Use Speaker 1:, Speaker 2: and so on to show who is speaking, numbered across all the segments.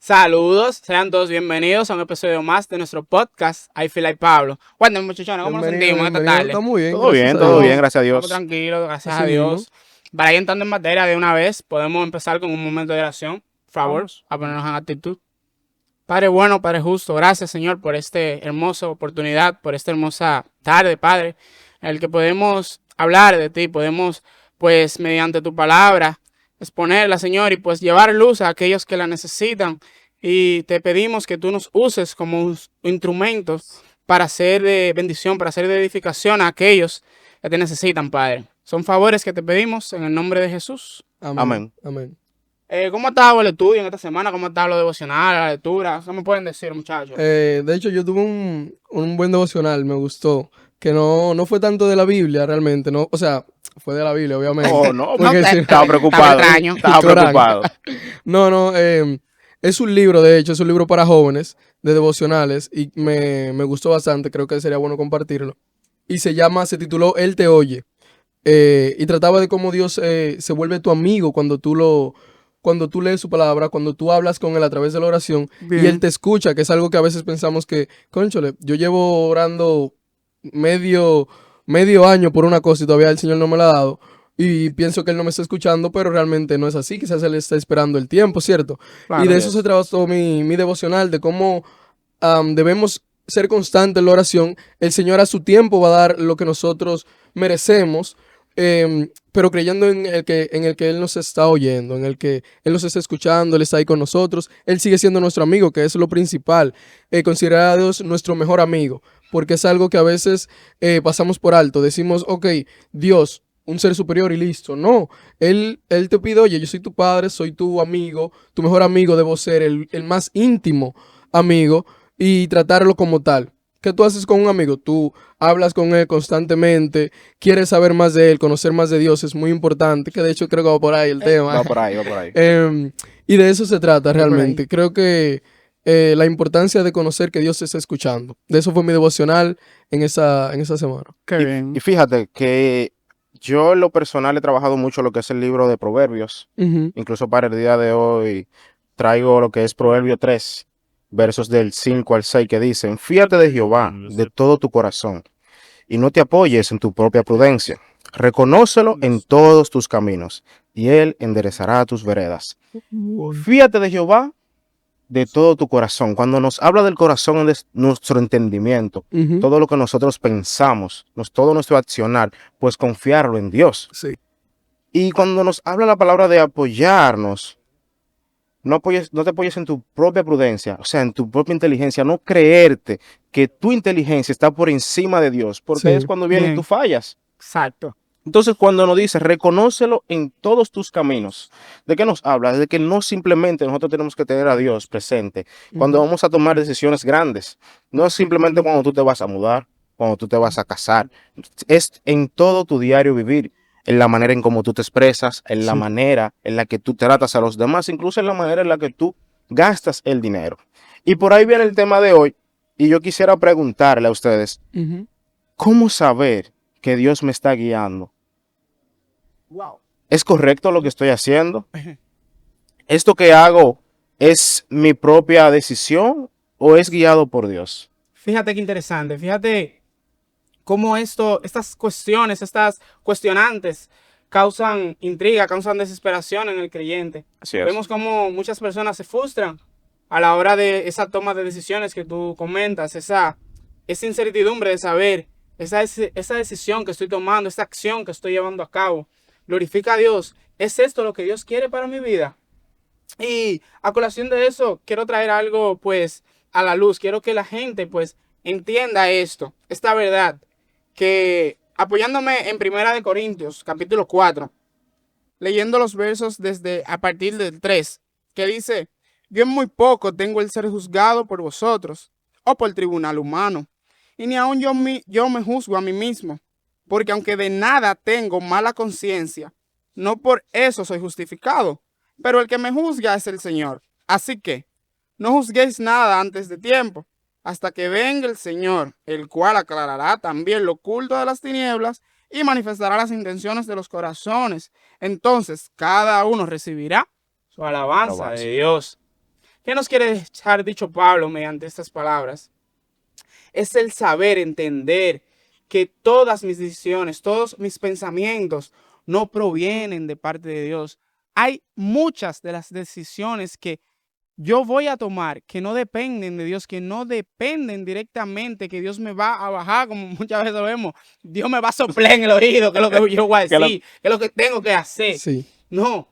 Speaker 1: Saludos, sean todos bienvenidos a un episodio más de nuestro podcast I Feel Like Pablo. Cuéntenme, muchachones, ¿cómo nos sentimos en esta tarde?
Speaker 2: Está muy bien,
Speaker 3: Todo
Speaker 2: gracias
Speaker 3: bien,
Speaker 2: a
Speaker 3: todo
Speaker 2: Dios.
Speaker 3: bien, gracias a
Speaker 1: Estamos
Speaker 3: Dios.
Speaker 1: tranquilos, gracias a
Speaker 2: Así mismo.
Speaker 1: Dios. Para ir entrando en materia de una vez, podemos empezar con un momento de oración. Por favor,
Speaker 3: Vamos.
Speaker 1: a ponernos en actitud. Padre bueno, Padre justo, gracias, Señor, por esta hermosa oportunidad, por esta hermosa tarde, Padre, en el que podemos hablar de ti, podemos, pues, mediante tu palabra, exponerla, Señor, y pues llevar luz a aquellos que la necesitan. Y te pedimos que tú nos uses como instrumentos para ser de bendición, para ser de edificación a aquellos que te necesitan, Padre. Son favores que te pedimos en el nombre de Jesús.
Speaker 3: Amén.
Speaker 2: Amén.
Speaker 1: ¿Cómo ha estado el estudio en esta semana? ¿Cómo ha estado lo devocional, la lectura? ¿Qué me pueden decir, muchachos?
Speaker 2: De hecho, yo tuve un buen devocional, me gustó. Que no fue tanto de la Biblia realmente, no, o sea, fue de la Biblia, obviamente.
Speaker 3: Oh, no,
Speaker 2: Porque
Speaker 1: No,
Speaker 2: si-
Speaker 3: estaba preocupado.
Speaker 1: estaba extraño.
Speaker 3: Estaba
Speaker 2: Corán.
Speaker 3: preocupado.
Speaker 2: No, es un libro, de hecho, es un libro para jóvenes de devocionales y me gustó bastante, creo que sería bueno compartirlo. Y se tituló Él te oye. Y trataba de cómo Dios se vuelve tu amigo cuando tú lees su palabra, cuando tú hablas con Él a través de la oración y Él te escucha, que es algo que a veces pensamos que, cónchale, yo llevo orando medio año por una cosa y todavía el Señor no me la ha dado. Y pienso que Él no me está escuchando, pero realmente no es así. Quizás Él está esperando el tiempo, ¿cierto?
Speaker 1: Claro,
Speaker 2: Y de
Speaker 1: Dios.
Speaker 2: eso se trató mi devocional, de cómo debemos ser constantes en la oración. El Señor a su tiempo va a dar lo que nosotros merecemos, pero creyendo en el que Él nos está oyendo, en el que Él nos está escuchando, Él está ahí con nosotros. Él sigue siendo nuestro amigo, que es lo principal. Considerar a Dios nuestro mejor amigo, porque es algo que a veces pasamos por alto. Decimos, ok, Dios, un ser superior y listo. No, él te pide, oye, yo soy tu padre, soy tu amigo, tu mejor amigo, debo ser el más íntimo amigo y tratarlo como tal. ¿Qué tú haces con un amigo? Tú hablas con él constantemente, quieres saber más de él, conocer más de Dios, es muy importante, que de hecho creo que va por ahí el tema.
Speaker 3: Va por ahí, va por ahí.
Speaker 2: Y de eso se trata
Speaker 1: por ahí.
Speaker 2: realmente. Creo que la importancia de conocer que Dios te está escuchando. De eso fue mi devocional en esa semana.
Speaker 1: Qué bien.
Speaker 3: Y fíjate que yo en lo personal he trabajado mucho lo que es el libro de Proverbios.
Speaker 2: Ujú.
Speaker 3: Incluso para el día de hoy traigo lo que es Proverbio 3, versos del 5 al 6 que dicen, fíate de Jehová de todo tu corazón y no te apoyes en tu propia prudencia. Reconócelo en todos tus caminos y él enderezará tus veredas. Fíate de Jehová de todo tu corazón. Cuando nos habla del corazón es nuestro entendimiento,
Speaker 2: Ujú.
Speaker 3: todo lo que nosotros pensamos, todo nuestro accionar, pues confiarlo en Dios.
Speaker 2: Sí.
Speaker 3: Y cuando nos habla la palabra de apoyarnos, no te apoyes en tu propia prudencia, o sea, en tu propia inteligencia, no creerte que tu inteligencia está por encima de Dios, porque
Speaker 2: Sí.
Speaker 3: es cuando viene y
Speaker 1: Bien.
Speaker 3: tú fallas.
Speaker 1: Exacto.
Speaker 3: Entonces, cuando nos dice, reconócelo en todos tus caminos, ¿de qué nos habla? De que no simplemente nosotros tenemos que tener a Dios presente cuando
Speaker 2: Ujú.
Speaker 3: vamos a tomar decisiones grandes. No es simplemente cuando tú te vas a mudar, cuando tú te vas a casar. Es en todo tu diario vivir, en la manera en cómo tú te expresas, en la
Speaker 2: Sí.
Speaker 3: manera en la que tú tratas a los demás, incluso en la manera en la que tú gastas el dinero. Y por ahí viene el tema de hoy, y yo quisiera preguntarle a ustedes,
Speaker 2: Ujú.
Speaker 3: ¿cómo saber que Dios me está guiando?
Speaker 1: Wow.
Speaker 3: ¿Es correcto lo que estoy haciendo? ¿Esto que hago es mi propia decisión o es guiado por Dios?
Speaker 1: Fíjate qué interesante. Fíjate cómo estas cuestiones, estas cuestionantes causan intriga, causan desesperación en el creyente.
Speaker 3: Así es.
Speaker 1: Vemos cómo muchas personas se frustran a la hora de esa toma de decisiones que tú comentas, esa incertidumbre de saber, esa decisión que estoy tomando, esa acción que estoy llevando a cabo. Glorifica a Dios. ¿Es esto lo que Dios quiere para mi vida? Y a colación de eso, quiero traer algo pues a la luz. Quiero que la gente pues entienda esta verdad, que apoyándome en Primera de Corintios, capítulo 4, leyendo los versos desde a partir del 3, que dice, yo en muy poco tengo el ser juzgado por vosotros o por el tribunal humano, y ni aun yo me juzgo a mí mismo, porque aunque de nada tengo mala conciencia, no por eso soy justificado, pero el que me juzga es el Señor. Así que no juzguéis nada antes de tiempo, hasta que venga el Señor, el cual aclarará también lo oculto de las tinieblas y manifestará las intenciones de los corazones. Entonces cada uno recibirá su alabanza de Dios. ¿Qué nos quiere dejar dicho Pablo mediante estas palabras? Es el saber entender que todas mis decisiones, todos mis pensamientos no provienen de parte de Dios. Hay muchas de las decisiones que yo voy a tomar que no dependen de Dios, que no dependen directamente, que Dios me va a bajar, como muchas veces vemos, Dios me va a soplar en el oído, que es lo que yo voy a decir, que es lo que tengo que hacer.
Speaker 2: Sí.
Speaker 1: No,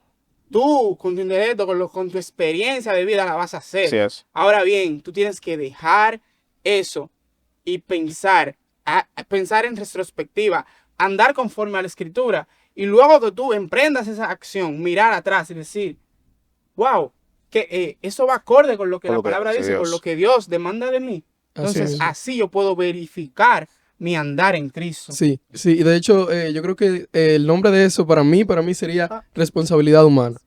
Speaker 1: tú con tu intelecto, con tu experiencia de vida la vas a hacer.
Speaker 3: Así es.
Speaker 1: Ahora bien, tú tienes que dejar eso y pensar en retrospectiva, andar conforme a la Escritura, y luego que tú emprendas esa acción, mirar atrás y decir, wow, que eso va acorde con lo que la palabra dice, con lo que Dios demanda de mí. Entonces, así yo puedo verificar mi andar en Cristo.
Speaker 2: Sí, sí, y de hecho, yo creo que el nombre de eso para mí sería responsabilidad humana.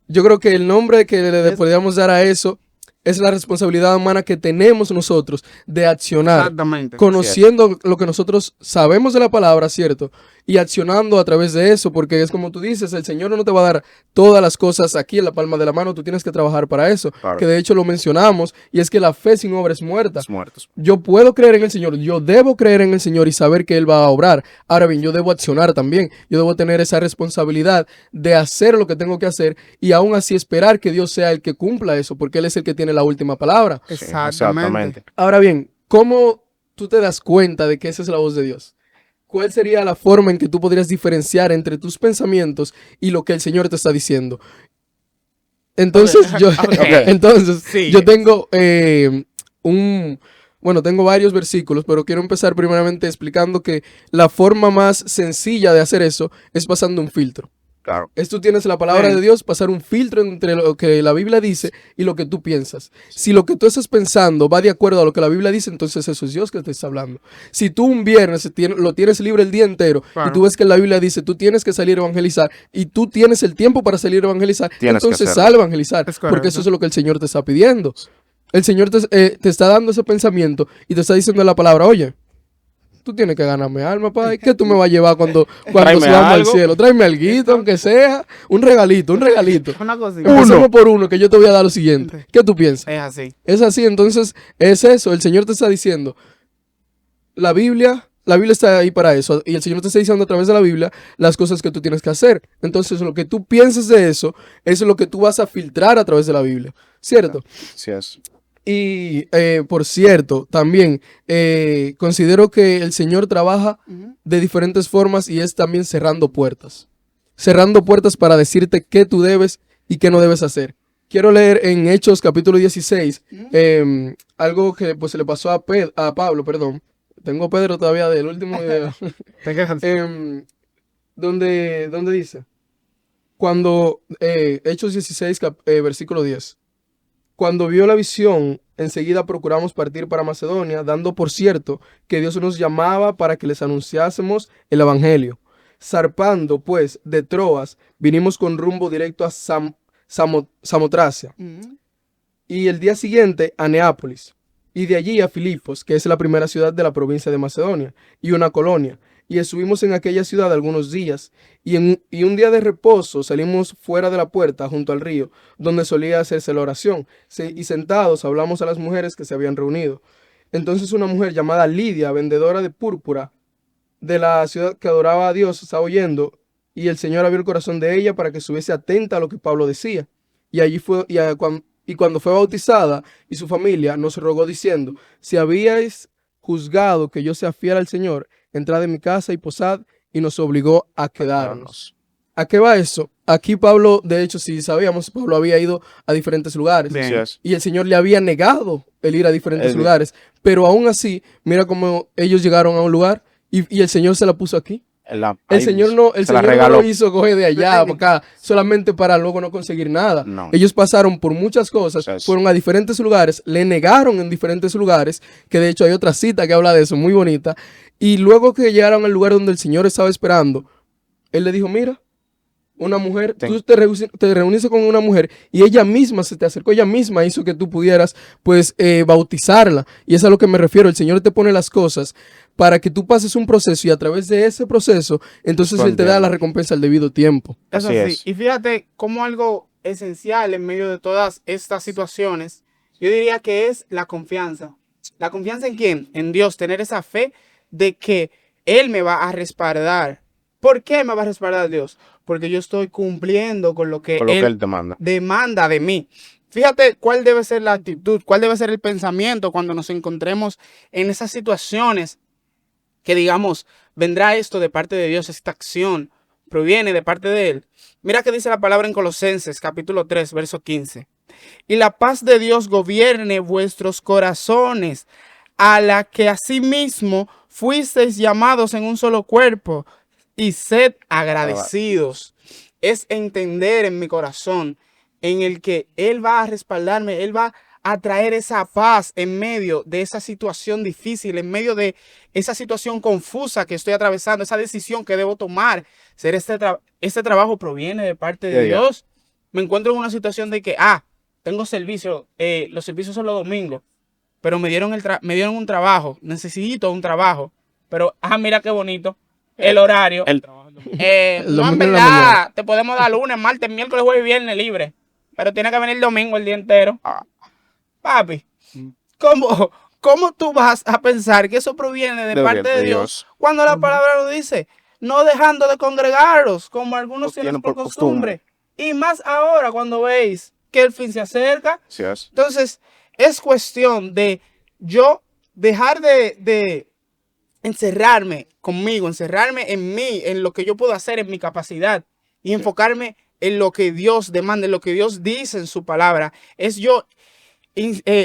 Speaker 2: Yo creo que el nombre que le podríamos dar a eso es la responsabilidad humana que tenemos nosotros de accionar,
Speaker 1: Exactamente.
Speaker 2: conociendo lo que nosotros sabemos de la palabra, ¿cierto? Y accionando a través de eso, porque es como tú dices, el Señor no te va a dar todas las cosas aquí en la palma de la mano, tú tienes que trabajar para eso,
Speaker 3: Claro.
Speaker 2: que de hecho lo mencionamos, y es que la fe sin obra es muerta.
Speaker 3: Los muertos.
Speaker 2: Yo puedo creer en el Señor, yo debo creer en el Señor y saber que Él va a obrar. Ahora bien, yo debo accionar también, yo debo tener esa responsabilidad de hacer lo que tengo que hacer y aún así esperar que Dios sea el que cumpla eso, porque Él es el que tiene la última palabra.
Speaker 3: Sí,
Speaker 1: Exactamente.
Speaker 2: Ahora bien, ¿cómo tú te das cuenta de que esa es la voz de Dios? ¿Cuál sería la forma en que tú podrías diferenciar entre tus pensamientos y lo que el Señor te está diciendo? Entonces, entonces
Speaker 1: Sí.
Speaker 2: yo tengo tengo varios versículos, pero quiero empezar primeramente explicando que la forma más sencilla de hacer eso es pasando un filtro.
Speaker 3: Claro.
Speaker 2: Tú tienes la palabra de Dios, pasar un filtro entre lo que la Biblia dice y lo que tú piensas. Si lo que tú estás pensando va de acuerdo a lo que la Biblia dice, entonces eso es Dios que te está hablando. Si tú un viernes lo tienes libre el día entero
Speaker 1: Claro.
Speaker 2: y tú ves que la Biblia dice tú tienes que salir a evangelizar y tú tienes el tiempo para salir a evangelizar,
Speaker 3: Tienes que
Speaker 2: entonces
Speaker 3: hacerlo.
Speaker 2: sal a evangelizar,
Speaker 1: Es correcto.
Speaker 2: porque eso es lo que el Señor te está pidiendo. El Señor te está dando ese pensamiento y te está diciendo la palabra, oye, tú tienes que ganarme alma, padre. ¿Qué tú me vas a llevar cuando
Speaker 3: Tráeme
Speaker 2: subamos al
Speaker 3: algo.
Speaker 2: cielo? Tráeme alguito, aunque sea. Un regalito.
Speaker 1: Una cosita.
Speaker 2: Empecemos por uno, que yo te voy a dar lo siguiente. ¿Qué tú piensas?
Speaker 1: Es así.
Speaker 2: Es así, entonces, es eso. El Señor te está diciendo, la Biblia está ahí para eso. Y el Señor te está diciendo a través de la Biblia las cosas que tú tienes que hacer. Entonces, lo que tú pienses de eso es lo que tú vas a filtrar a través de la Biblia. ¿Cierto?
Speaker 3: Así es.
Speaker 2: Y por cierto, también considero que el Señor trabaja de diferentes formas y es también cerrando puertas. Cerrando puertas para decirte qué tú debes y qué no debes hacer. Quiero leer en Hechos capítulo 16 algo que pues se le pasó a Pablo, perdón. Tengo Pedro todavía del último video.
Speaker 1: Te quejas.
Speaker 2: donde dice, cuando Hechos 16 versículo 10. Cuando vio la visión, enseguida procuramos partir para Macedonia, dando por cierto que Dios nos llamaba para que les anunciásemos el evangelio. Zarpando, pues, de Troas, vinimos con rumbo directo a Samotracia. Y el día siguiente a Neápolis. Y de allí a Filipos, que es la primera ciudad de la provincia de Macedonia, y una colonia. Y estuvimos en aquella ciudad algunos días, y un día de reposo salimos fuera de la puerta junto al río, donde solía hacerse la oración, y sentados hablamos a las mujeres que se habían reunido. Entonces una mujer llamada Lidia, vendedora de púrpura de la ciudad que adoraba a Dios, estaba oyendo, y el Señor abrió el corazón de ella para que estuviese atenta a lo que Pablo decía. Y cuando fue bautizada y su familia nos rogó diciendo, si habíais juzgado que yo sea fiel al Señor, entrad en mi casa y posad, y nos obligó a quedarnos. ¿A qué va eso? Aquí Pablo, de hecho, si sabíamos, Pablo había ido a diferentes lugares.
Speaker 1: Bien.
Speaker 3: Así es.
Speaker 2: Y el Señor le había negado el ir a diferentes lugares. Pero aún así, mira cómo ellos llegaron a un lugar y el Señor se la puso aquí. El Señor no lo hizo coger de allá para acá solamente para luego no conseguir nada.
Speaker 3: No.
Speaker 2: Ellos pasaron por muchas cosas, fueron a diferentes lugares, le negaron en diferentes lugares, que de hecho hay otra cita que habla de eso, muy bonita. Y luego que llegaron al lugar donde el Señor estaba esperando, Él le dijo, mira, una mujer, tú te reuniste con una mujer y ella misma se te acercó, ella misma hizo que tú pudieras pues bautizarla. Y es a lo que me refiero, el Señor te pone las cosas para que tú pases un proceso y a través de ese proceso, entonces Él te da la recompensa al debido tiempo.
Speaker 1: Eso
Speaker 3: Así
Speaker 1: sí.
Speaker 3: es.
Speaker 1: Y fíjate cómo algo esencial en medio de todas estas situaciones, yo diría que es la confianza. ¿La confianza en quién? En Dios. Tener esa fe de que Él me va a respaldar. ¿Por qué me va a respaldar Dios? Porque yo estoy cumpliendo con lo que
Speaker 3: Él te manda.
Speaker 1: demanda de mí. Fíjate cuál debe ser la actitud, cuál debe ser el pensamiento cuando nos encontremos en esas situaciones que digamos, vendrá esto de parte de Dios, esta acción proviene de parte de Él. Mira que dice la palabra en Colosenses, capítulo 3, verso 15. Y la paz de Dios gobierne vuestros corazones, a la que asimismo fuisteis llamados en un solo cuerpo, y sed agradecidos. Es entender en mi corazón en el que Él va a respaldarme, Él va a traer esa paz en medio de esa situación difícil, en medio de esa situación confusa que estoy atravesando, esa decisión que debo tomar. Ser este trabajo proviene de parte de Dios. Me encuentro en una situación de que, tengo servicio, los servicios son los domingos, pero me dieron un trabajo, necesito un trabajo, pero, mira qué bonito, el horario. No, en verdad, te podemos dar lunes, martes, miércoles, jueves y viernes libre, pero tiene que venir el domingo el día entero. Papi, ¿cómo tú vas a pensar que eso proviene de parte de Dios cuando la palabra lo dice? No dejando de congregaros, como algunos tienen por costumbre. Y más ahora cuando veis que el fin se acerca.
Speaker 3: Sí es.
Speaker 1: Entonces, es cuestión de yo dejar de encerrarme conmigo, encerrarme en mí, en lo que yo puedo hacer, en mi capacidad, y enfocarme en lo que Dios demanda, en lo que Dios dice en su palabra. Es yo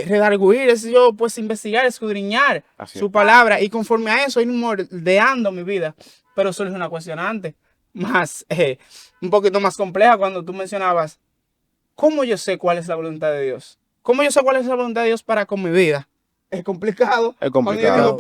Speaker 1: redarguir, es yo pues investigar, escudriñar su palabra, y conforme a eso ir moldeando mi vida. Pero surge una cuestionante más, un poquito más compleja cuando tú mencionabas, ¿cómo yo sé cuál es la voluntad de Dios? ¿Cómo yo sé cuál es la voluntad de Dios para con mi vida? Es complicado.
Speaker 3: Es complicado.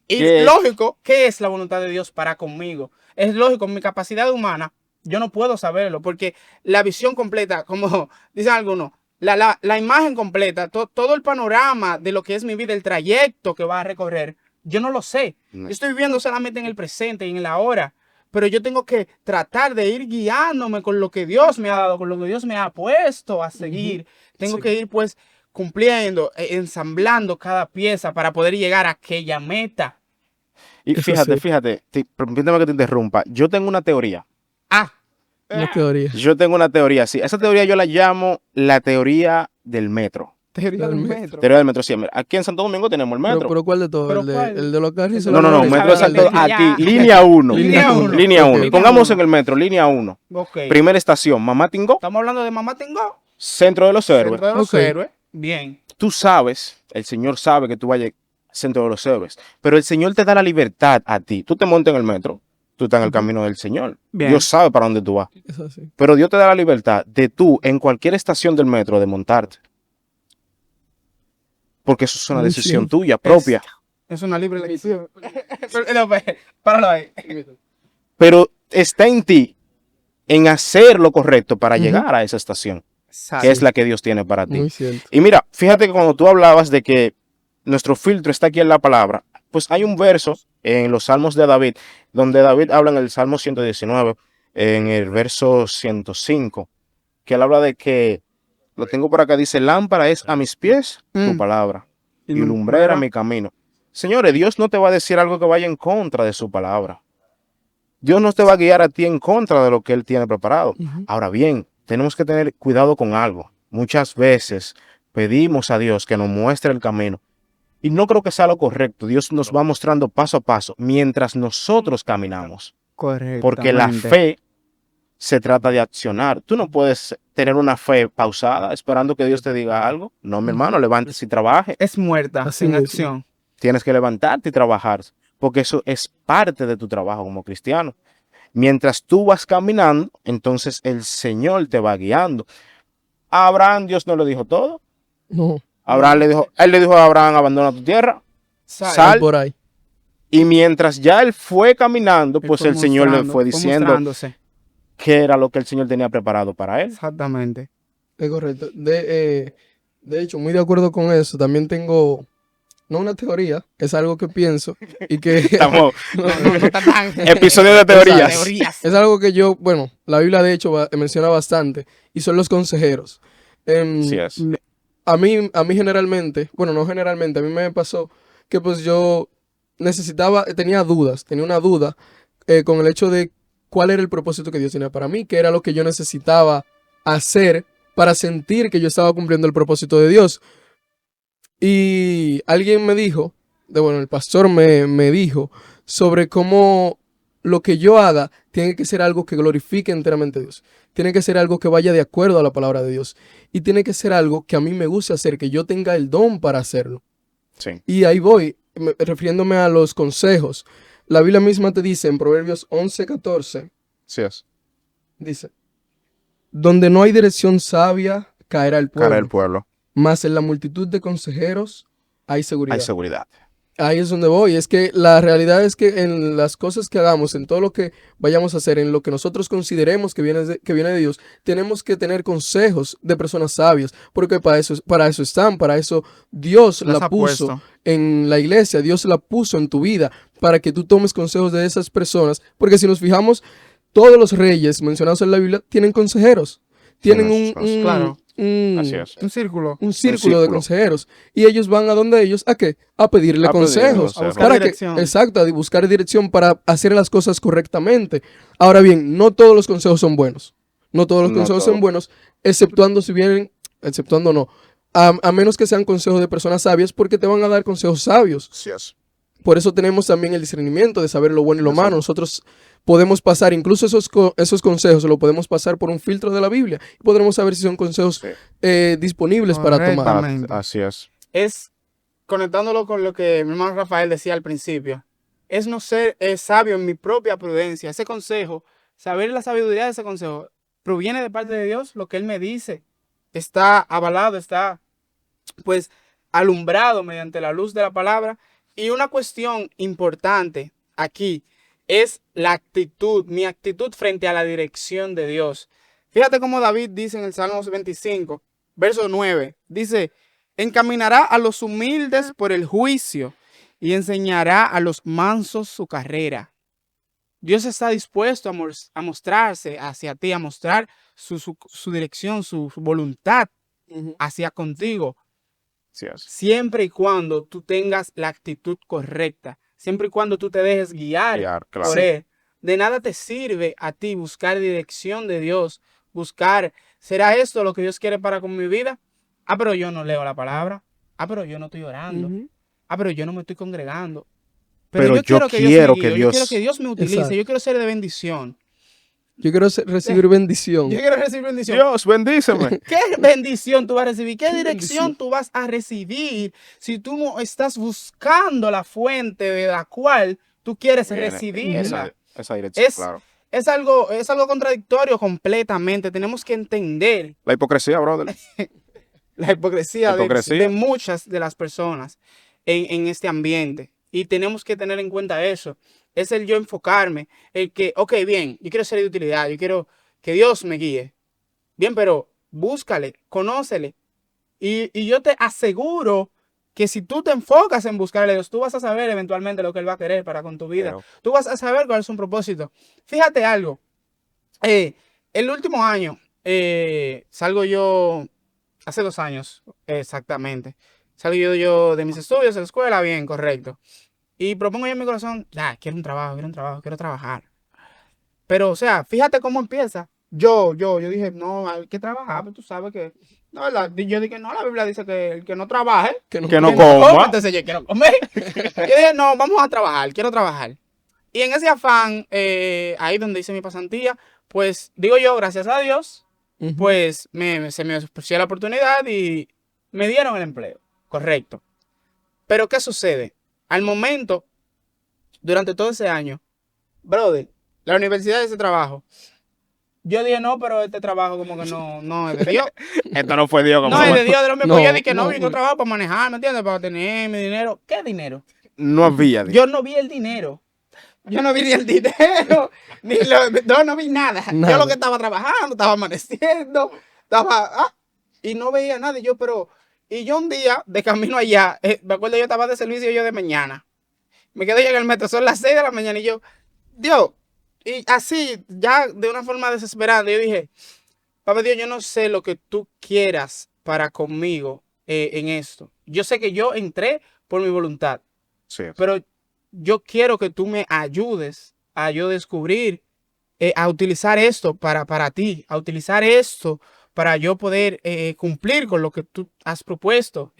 Speaker 1: Y lógico, ¿qué es la voluntad de Dios para conmigo? Es lógico, en mi capacidad humana, yo no puedo saberlo, porque la visión completa, como dicen algunos, la imagen completa, todo el panorama de lo que es mi vida, el trayecto que va a recorrer, yo no lo sé. Yo estoy viviendo solamente en el presente y en el ahora, pero yo tengo que tratar de ir guiándome con lo que Dios me ha dado, con lo que Dios me ha puesto a seguir. Tengo que ir pues cumpliendo, ensamblando cada pieza para poder llegar a aquella meta.
Speaker 3: Y fíjate, permíteme que te interrumpa. Yo tengo una teoría.
Speaker 2: Una teoría.
Speaker 3: Yo tengo una teoría, sí. Esa teoría yo la llamo la teoría del metro.
Speaker 1: Teoría del metro.
Speaker 3: Teoría del metro, sí. Aquí en Santo Domingo tenemos el metro.
Speaker 2: ¿Pero cuál de todos? ¿El de los carros?
Speaker 3: No, metro de Santo Domingo. Aquí, línea 1. Línea 1. Pongamos en el metro, línea 1.
Speaker 1: Okay.
Speaker 3: Primera estación, Mamá Tingó.
Speaker 1: Estamos hablando de Mamá Tingó.
Speaker 3: Centro de los Héroes.
Speaker 1: Centro de los Héroes. Bien.
Speaker 3: Tú sabes, el Señor sabe que tú vayas al Centro de los Héroes, pero el Señor te da la libertad a ti. Tú te montas en el metro, tú estás en el camino del Señor.
Speaker 1: Bien.
Speaker 3: Dios sabe para dónde tú vas.
Speaker 2: Eso sí.
Speaker 3: Pero Dios te da la libertad de tú, en cualquier estación del metro, de montarte. Porque eso es una decisión tuya, propia.
Speaker 1: Es una libre elección. Páralo ahí.
Speaker 3: Pero está en ti, en hacer lo correcto para llegar a esa estación, que es la que Dios tiene para ti.
Speaker 2: Muy cierto.
Speaker 3: Y mira, fíjate que cuando tú hablabas de que nuestro filtro está aquí en la palabra, pues hay un verso en los Salmos de David, donde David habla en el Salmo 119, en el verso 105, que él habla de que, lo tengo por acá, dice, lámpara es a mis pies tu palabra y lumbrera mi camino. Señores, Dios no te va a decir algo que vaya en contra de su palabra. Dios no te va a guiar a ti en contra de lo que Él tiene preparado. Ahora bien, tenemos que tener cuidado con algo. Muchas veces pedimos a Dios que nos muestre el camino y no creo que sea lo correcto. Dios nos va mostrando paso a paso mientras nosotros caminamos.
Speaker 1: Correcto.
Speaker 3: Porque la fe se trata de accionar. Tú no puedes tener una fe pausada esperando que Dios te diga algo. No, mi hermano, levántese y trabaje.
Speaker 1: Es muerta, sin acción.
Speaker 3: Tienes que levantarte y trabajar, porque eso es parte de tu trabajo como cristiano. Mientras tú vas caminando, entonces el Señor te va guiando. A Abraham Dios no le dijo todo.
Speaker 2: No.
Speaker 3: Él le dijo a Abraham, abandona tu tierra, sal
Speaker 2: por ahí.
Speaker 3: Y mientras ya él fue caminando, pues el Señor le fue diciendo qué era lo que el Señor tenía preparado para él.
Speaker 1: Exactamente.
Speaker 2: Es correcto. De hecho, muy de acuerdo con eso. También tengo no una teoría, es algo que pienso y que
Speaker 3: Estamos
Speaker 1: No está tan...
Speaker 3: episodio de teorías.
Speaker 1: Teorías.
Speaker 2: es algo que yo, bueno, la Biblia de hecho menciona bastante y son los consejeros.
Speaker 3: Sí es.
Speaker 2: A mí generalmente, bueno, no generalmente, a mí me pasó que pues yo tenía una duda con el hecho de cuál era el propósito que Dios tenía para mí, qué era lo que yo necesitaba hacer para sentir que yo estaba cumpliendo el propósito de Dios. Y alguien me dijo, bueno, el pastor me dijo sobre cómo lo que yo haga tiene que ser algo que glorifique enteramente a Dios. Tiene que ser algo que vaya de acuerdo a la palabra de Dios. Y tiene que ser algo que a mí me guste hacer, que yo tenga el don para hacerlo.
Speaker 3: Sí.
Speaker 2: Y ahí voy, refiriéndome a los consejos. La Biblia misma te dice en Proverbios 11:14,
Speaker 3: Sí es.
Speaker 2: dice, donde no hay dirección sabia, caerá el pueblo.
Speaker 3: Cara del pueblo.
Speaker 2: Mas en la multitud de consejeros hay seguridad.
Speaker 3: Hay seguridad.
Speaker 2: Ahí es donde voy. Es que la realidad es que en las cosas que hagamos, en todo lo que vayamos a hacer, en lo que nosotros consideremos que viene de Dios, tenemos que tener consejos de personas sabias, porque para eso están, para eso Dios
Speaker 1: Las
Speaker 2: la
Speaker 1: ha
Speaker 2: puso
Speaker 1: puesto.
Speaker 2: en la iglesia, Dios la puso en tu vida, para que tú tomes consejos de esas personas, porque si nos fijamos, todos los reyes mencionados en la Biblia tienen consejeros, tienen
Speaker 1: Claro.
Speaker 3: Así es.
Speaker 1: Un círculo.
Speaker 2: un círculo de
Speaker 3: círculo.
Speaker 2: consejeros. Y ellos van a donde ellos, ¿a qué? A pedirle
Speaker 3: A pedirle
Speaker 2: consejos.
Speaker 3: consejos. A
Speaker 1: buscar
Speaker 2: Para que,
Speaker 1: dirección.
Speaker 2: exacto, a buscar dirección para hacer las cosas correctamente. Ahora bien, no todos los consejos son buenos. No todos los
Speaker 3: No
Speaker 2: consejos
Speaker 3: todos.
Speaker 2: son buenos, exceptuando no. A menos que sean consejos de personas sabias, porque te van a dar consejos sabios.
Speaker 3: Sí es.
Speaker 2: Por eso tenemos también el discernimiento de saber lo bueno y lo
Speaker 3: Exacto.
Speaker 2: malo. Nosotros podemos pasar, incluso esos consejos, lo podemos pasar por un filtro de la Biblia y podremos saber si son consejos
Speaker 3: Sí.
Speaker 2: disponibles para tomar.
Speaker 1: Correctamente.
Speaker 3: Así es.
Speaker 1: Es, conectándolo con lo que mi hermano Rafael decía al principio, es no ser sabio en mi propia prudencia. Ese consejo, saber la sabiduría de ese consejo, proviene de parte de Dios. Lo que Él me dice está avalado, está pues alumbrado mediante la luz de la palabra. Y una cuestión importante aquí es la actitud, mi actitud frente a la dirección de Dios. Fíjate cómo David dice en el Salmo 25, verso 9, dice, encaminará a los humildes por el juicio y enseñará a los mansos su carrera. Dios está dispuesto a mostrarse hacia ti, a mostrar su dirección, su voluntad hacia contigo.
Speaker 3: Sí es.
Speaker 1: Siempre y cuando tú tengas la actitud correcta, siempre y cuando tú te dejes guiar
Speaker 3: Claro.
Speaker 1: por Él. De nada te sirve a ti buscar dirección de Dios, buscar, ¿será esto lo que Dios quiere para con mi vida? Ah, pero yo no leo la palabra. Ah, pero yo no estoy orando.
Speaker 2: Ujú.
Speaker 1: Ah, pero yo no me estoy congregando.
Speaker 3: Pero yo
Speaker 1: quiero que
Speaker 3: quiero
Speaker 1: Dios me
Speaker 3: que
Speaker 1: guíe,
Speaker 3: Dios-
Speaker 1: yo quiero que Dios me utilice,
Speaker 2: Exacto.
Speaker 1: yo quiero ser de bendición.
Speaker 2: Yo quiero recibir bendición.
Speaker 1: Yo quiero recibir bendición.
Speaker 3: Dios, bendíceme.
Speaker 1: ¿Qué bendición tú vas a recibir? ¿Qué dirección
Speaker 2: bendición?
Speaker 1: tú vas a recibir si tú no estás buscando la fuente de la cual tú quieres
Speaker 3: Viene
Speaker 1: recibirla?
Speaker 3: esa dirección,
Speaker 1: Es,
Speaker 3: claro.
Speaker 1: es algo contradictorio completamente. Tenemos que entender
Speaker 3: La hipocresía, brother.
Speaker 1: la hipocresía,
Speaker 3: La hipocresía.
Speaker 1: de muchas de las personas en este ambiente. Y tenemos que tener en cuenta eso. Es el yo enfocarme, el que, ok, bien, yo quiero ser de utilidad, yo quiero que Dios me guíe. Bien, pero búscale, conócele. Y yo te aseguro que si tú te enfocas en buscarle a Dios, tú vas a saber eventualmente lo que Él va a querer para con tu vida.
Speaker 3: Pero-
Speaker 1: Tú vas a saber cuál es su propósito. Fíjate algo. El último año, salgo yo, hace 2 años exactamente, salgo yo de mis estudios de la escuela, bien, correcto. Y propongo yo en mi corazón, quiero un trabajo, quiero trabajar. Pero, o sea, fíjate cómo empieza. Yo dije, no, hay que trabajar, pero tú sabes que, no, yo dije, no, la Biblia dice que el que no trabaje,
Speaker 2: Que no-
Speaker 3: Que no
Speaker 1: que
Speaker 3: coma.
Speaker 1: entonces yo quiero comer. Yo dije, no, vamos a trabajar, quiero trabajar. Y en ese afán, ahí donde hice mi pasantía, pues digo yo, gracias a Dios,
Speaker 2: Ujú.
Speaker 1: pues se me ofreció la oportunidad y me dieron el empleo, correcto. Pero ¿qué sucede? Al momento, durante todo ese año, brother, la universidad de ese trabajo, yo dije, no, pero este trabajo como que no es de Dios.
Speaker 3: Esto no fue Dios como
Speaker 1: No es de Dios, de lo mismo.
Speaker 2: No,
Speaker 1: Yo dije, no,
Speaker 2: no,
Speaker 1: yo trabajo para manejar, ¿me entiendes? Para tener mi dinero. ¿Qué dinero?
Speaker 3: No había Dios.
Speaker 1: Yo no vi el dinero. Yo no vi ni el dinero, no vi nada.
Speaker 2: Nada.
Speaker 1: Yo lo que estaba trabajando, estaba amaneciendo, y no veía nada. Y yo, pero, Y yo un día, de camino allá, me acuerdo yo estaba de servicio yo de mañana. Me quedo yo en el metro, son las 6 de la mañana y yo, Dios, y así, ya de una forma desesperada, yo dije, Papá Dios, yo no sé lo que tú quieras para conmigo en esto. Yo sé que yo entré por mi voluntad,
Speaker 3: Sí.
Speaker 1: pero yo quiero que tú me ayudes a yo descubrir, a utilizar esto para ti, a utilizar esto para yo poder cumplir con lo que tú has propuesto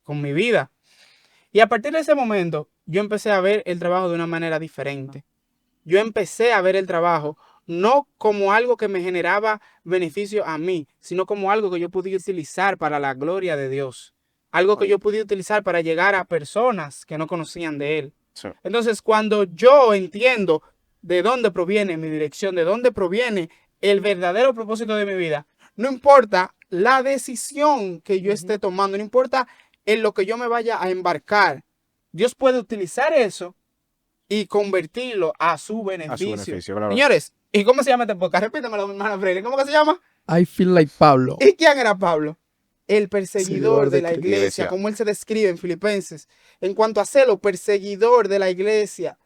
Speaker 1: con mi vida. Y a partir de ese momento, yo empecé a ver el trabajo de una manera diferente. Yo empecé a ver el trabajo no como algo que me generaba beneficio a mí, sino como algo que yo podía utilizar para la gloria de Dios. Algo que yo podía utilizar para llegar a personas que no conocían de Él.
Speaker 3: Sí.
Speaker 1: Entonces, cuando yo entiendo de dónde proviene mi dirección, de dónde proviene el verdadero propósito de mi vida, no importa la decisión que yo esté tomando, no importa en lo que yo me vaya a embarcar, Dios puede utilizar eso y convertirlo a su beneficio.
Speaker 3: beneficio, claro.
Speaker 1: Señores, ¿y cómo se llama este podcast? Repítemelo, mi hermana Freire. ¿Cómo que se llama?
Speaker 2: I feel like Pablo.
Speaker 1: ¿Y quién era Pablo? El perseguidor
Speaker 2: Seguidor
Speaker 1: de
Speaker 2: de
Speaker 1: la
Speaker 2: Cristo.
Speaker 1: iglesia, como él se describe en Filipenses. En cuanto a celo, perseguidor de la iglesia.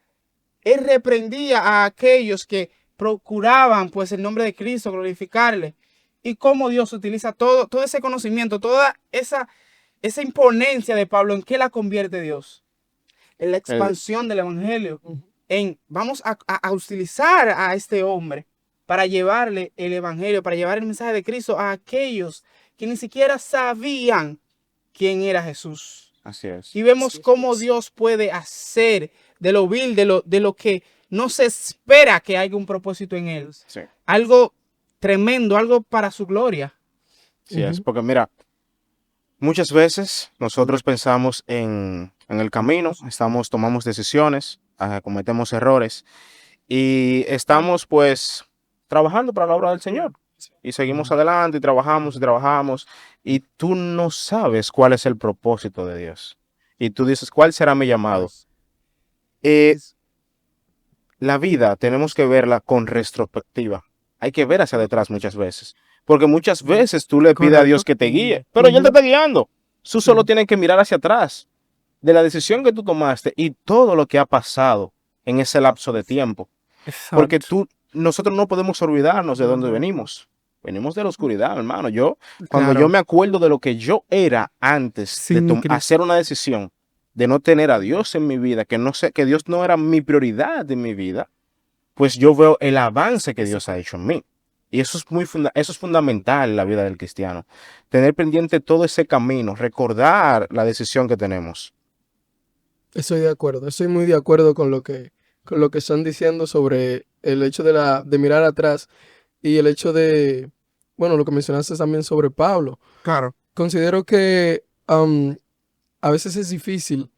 Speaker 1: Él reprendía a aquellos que procuraban, pues, el nombre de Cristo, glorificarle. Y cómo Dios utiliza todo ese conocimiento, toda esa imponencia de Pablo, ¿en qué la convierte Dios? En la expansión del evangelio. Vamos a utilizar a este hombre para llevarle el evangelio, para llevar el mensaje de Cristo a aquellos que ni siquiera sabían quién era Jesús.
Speaker 3: Así es.
Speaker 1: Y vemos cómo Dios puede hacer de lo vil, de lo que no se espera que haya un propósito en él.
Speaker 3: Sí.
Speaker 1: Algo tremendo, algo para su gloria.
Speaker 3: Sí es, porque mira, muchas veces nosotros pensamos en el camino, tomamos decisiones, cometemos errores y estamos pues trabajando para la obra del Señor. Y seguimos adelante y trabajamos y tú no sabes cuál es el propósito de Dios. Y tú dices, ¿cuál será mi llamado? La vida tenemos que verla con retrospectiva. Hay que ver hacia detrás muchas veces. Porque muchas veces tú le pides a Dios que te guíe, pero ya Él te está guiando. Tú solo tienes que mirar hacia atrás de la decisión que tú tomaste y todo lo que ha pasado en ese lapso de tiempo. Porque nosotros no podemos olvidarnos de dónde venimos. Venimos de la oscuridad, hermano. Cuando yo me acuerdo de lo que yo era antes de hacer una decisión, de no tener a Dios en mi vida, que Dios no era mi prioridad en mi vida, pues yo veo el avance que Dios ha hecho en mí. Y eso es fundamental en la vida del cristiano. Tener pendiente todo ese camino, recordar la decisión que tenemos.
Speaker 2: Estoy de acuerdo, estoy muy de acuerdo con lo que están diciendo sobre el hecho de mirar atrás y el hecho de, bueno, lo que mencionaste también sobre Pablo.
Speaker 1: Claro.
Speaker 2: Considero que a veces es difícil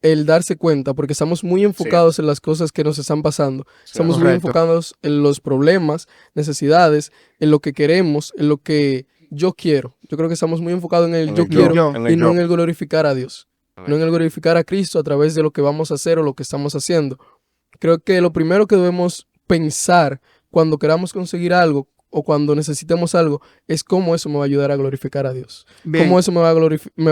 Speaker 2: el darse cuenta porque estamos muy enfocados en las cosas que nos están pasando. Estamos muy enfocados en los problemas, necesidades, en lo que queremos, en lo que yo quiero. Yo creo que estamos muy enfocados en el yo quiero y no en el glorificar a Dios. No en el glorificar a Cristo a través de lo que vamos a hacer o lo que estamos haciendo. Creo que lo primero que debemos pensar cuando queramos conseguir algo o cuando necesitemos algo es cómo eso me va a ayudar a glorificar a Dios.
Speaker 1: Bien.
Speaker 2: Cómo eso me va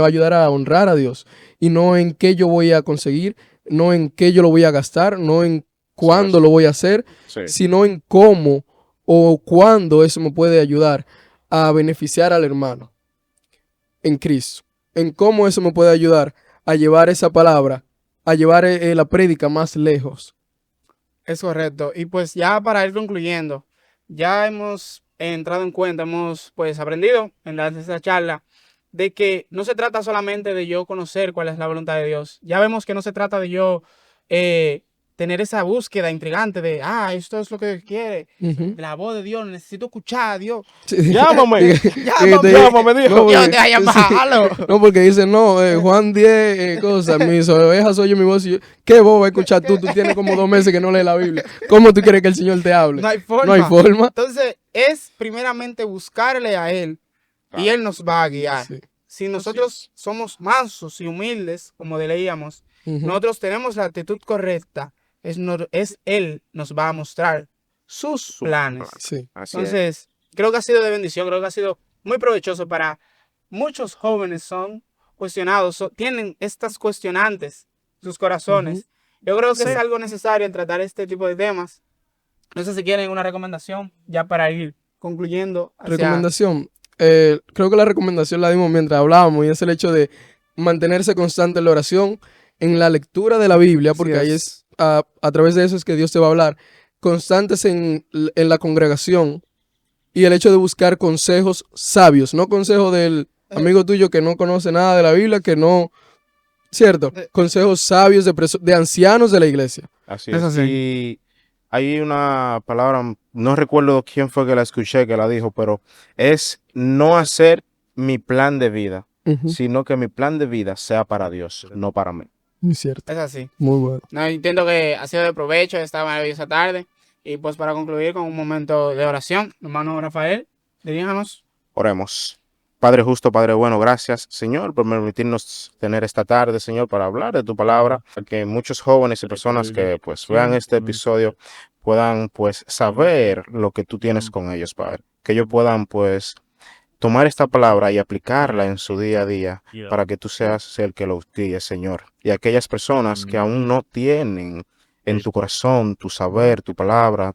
Speaker 2: a ayudar a honrar a Dios. Y no en qué yo voy a conseguir, no en qué yo lo voy a gastar, no en cuándo lo voy a hacer, sino en cómo o cuándo eso me puede ayudar a beneficiar al hermano en Cristo. En cómo eso me puede ayudar a llevar esa palabra, a llevar la prédica más lejos.
Speaker 1: Es correcto. Y pues ya para ir concluyendo, ya hemos entrado en cuenta, hemos pues aprendido en esta charla de que no se trata solamente de yo conocer cuál es la voluntad de Dios. Ya vemos que no se trata de yo tener esa búsqueda intrigante de, esto es lo que Dios quiere, la voz de Dios, necesito escuchar a Dios.
Speaker 3: Llámame,
Speaker 2: dijo.
Speaker 1: Dios te va a llamarlo.
Speaker 2: No, porque dice, no, Juan 10 cosas, mis ovejas oyen mi voz. Y yo, ¿qué voz va a escuchar tú? Tú tienes como 2 meses que no lees la Biblia. ¿Cómo tú quieres que el Señor te hable?
Speaker 1: No hay forma.
Speaker 2: No hay forma.
Speaker 1: Entonces, es primeramente buscarle a Él y Él nos va a guiar.
Speaker 2: Sí.
Speaker 1: Si nosotros somos mansos y humildes, como leíamos, nosotros tenemos la actitud correcta, Él nos va a mostrar sus planes.
Speaker 2: Sí.
Speaker 1: Entonces, creo que ha sido de bendición, creo que ha sido muy provechoso para muchos jóvenes son cuestionados, tienen estas cuestionantes en sus corazones. Yo creo que es algo necesario en tratar este tipo de temas. No sé si quieren una recomendación ya para ir concluyendo.
Speaker 2: Recomendación. Creo que la recomendación la dimos mientras hablábamos y es el hecho de mantenerse constante en la oración, en la lectura de la Biblia, porque ahí es a través de eso es que Dios te va a hablar. Constantes en la congregación y el hecho de buscar consejos sabios, no consejos del amigo tuyo que no conoce nada de la Biblia, que no, ¿cierto? Consejos sabios de ancianos de la iglesia.
Speaker 3: Así
Speaker 1: Es
Speaker 3: es.
Speaker 1: así.
Speaker 3: Y hay una palabra, no recuerdo quién fue que la escuché, que la dijo, pero es no hacer mi plan de vida, sino que mi plan de vida sea para Dios, no para mí.
Speaker 2: Muy cierto.
Speaker 1: Es así.
Speaker 2: Muy bueno.
Speaker 1: No, entiendo que ha sido de provecho esta maravillosa tarde. Y pues para concluir con un momento de oración, hermano Rafael, diríjanos.
Speaker 3: Oremos. Padre justo, Padre bueno, gracias, Señor, por permitirnos tener esta tarde, Señor, para hablar de tu palabra, para que muchos jóvenes y personas que pues vean este episodio puedan pues saber lo que tú tienes con ellos, Padre. Que ellos puedan pues tomar esta palabra y aplicarla en su día a día para que tú seas el que lo guíe, Señor. Y aquellas personas que aún no tienen en tu corazón tu saber, tu palabra,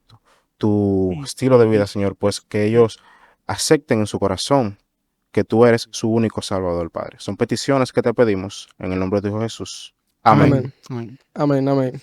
Speaker 3: tu estilo de vida, Señor, pues que ellos acepten en su corazón que tú eres su único Salvador, Padre. Son peticiones que te pedimos en el nombre de Dios Jesús. Amén.
Speaker 2: Amén. Amén. Amén.